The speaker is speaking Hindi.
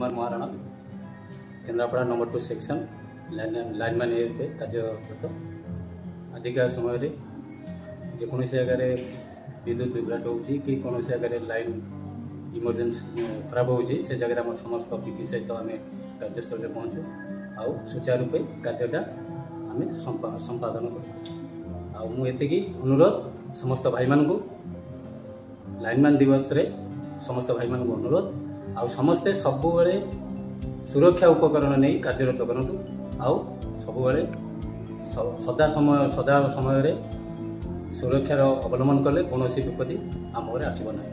Kumar Maharana Kendrapara number 2 section lineman पे कार्यरत। आजिका समय जेको जगह विद्युत विभ्राट हो कौन जगह लाइन इमरजेंसी खराब हो जगह आम समस्त पीपी सहित आम कार्यस्थल में पहुँचू आउ सुचारूपे कार्यटा आम संपादन कर मुझे अनुरोध समस्त भाई मान लाइनमैन दिवस रे समस्त भाई मान अनुरोध आउ समस्ते सब सुरक्षा उपकरण नहीं कार्यरत करतु आउ सब सदा समय सुरक्षार अवलम्बन कले कौन विपत्ति आम घर आसब ना।